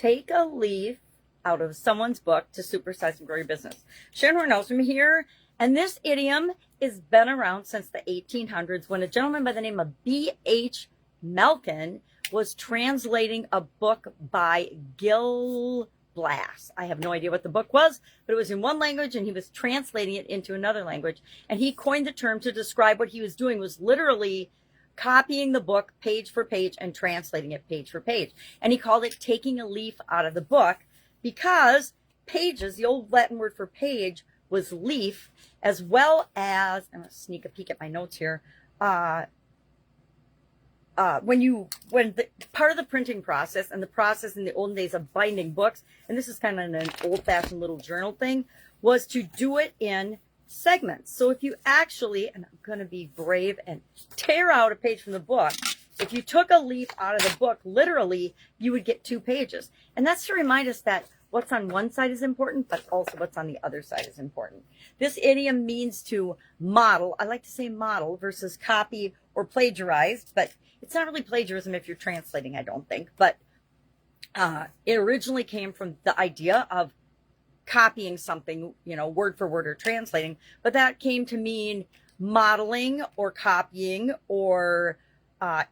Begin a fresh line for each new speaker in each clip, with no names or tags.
take a leaf out of someone's book to supersize and grow your business. Sharon Horne-Ellstrom here, and this idiom has been around since the 1800s when a gentleman by the name of B.H. Malkin was translating a book by Gil Blas. I have no idea what the book was, but it was in one language and he was translating it into another language. And he coined the term to describe what he was doing was literally copying the book page for page and translating it page for page. And he called it taking a leaf out of the book because pages, the old Latin word for page was leaf, as well as, I'm going to sneak a peek at my notes here, when the part of the printing process and the process in the olden days of binding books, and this is kind of an old-fashioned little journal thing, was to do it in segments. So if you actually, and I'm going to be brave and tear out a page from the book, if you took a leaf out of the book, literally, you would get 2 pages. And that's to remind us that what's on one side is important, but also what's on the other side is important. This idiom means to model. I like to say model versus copy or plagiarize, but it's not really plagiarism if you're translating, I don't think. But it originally came from the idea of copying something, you know, word for word or translating. But that came to mean modeling or copying or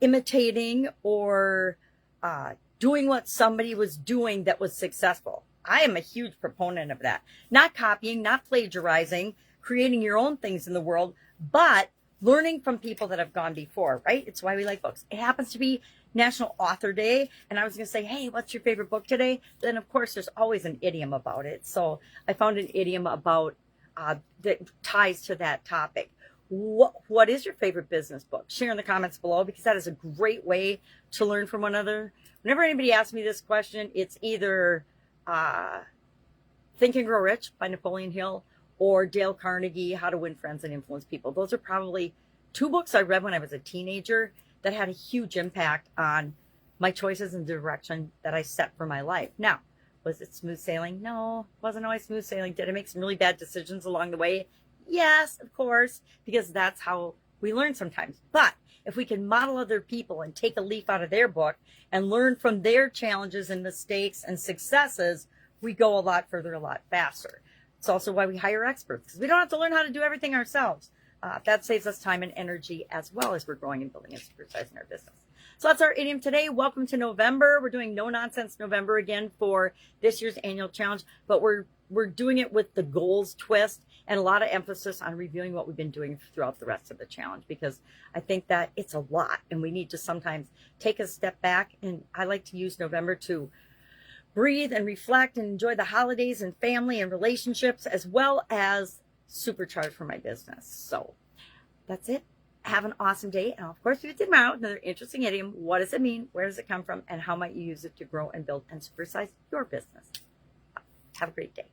imitating or doing what somebody was doing that was successful. I am a huge proponent of that. Not copying, not plagiarizing, creating your own things in the world, but learning from people that have gone before, right? It's why we like books. It happens to be National Author Day, and I was going to say, hey, what's your favorite book today? Then, of course, there's always an idiom about it. So I found an idiom about that ties to that topic. What is your favorite business book? Share in the comments below, because that is a great way to learn from one another. Whenever anybody asks me this question, it's either Think and Grow Rich by Napoleon Hill or Dale Carnegie, How to Win Friends and Influence People. Those are probably 2 books I read when I was a teenager that had a huge impact on my choices and direction that I set for my life. Now, was it smooth sailing? No, wasn't always smooth sailing. Did I make some really bad decisions along the way? Yes, of course, because that's how we learn sometimes. But if we can model other people and take a leaf out of their book and learn from their challenges and mistakes and successes, we go a lot further, a lot faster. It's also why we hire experts, because we don't have to learn how to do everything ourselves. That saves us time and energy as well as we're growing and building and supersizing our business. So that's our idiom today. Welcome to November. We're doing No Nonsense November again for this year's annual challenge, but we're doing it with the goals twist and a lot of emphasis on reviewing what we've been doing throughout the rest of the challenge, because I think that it's a lot and we need to sometimes take a step back. And I like to use November to breathe and reflect and enjoy the holidays and family and relationships, as well as supercharge for my business. So that's it. Have an awesome day. And of course, if you did tomorrow, another interesting idiom. What does it mean? Where does it come from? And how might you use it to grow and build and supersize your business? Have a great day.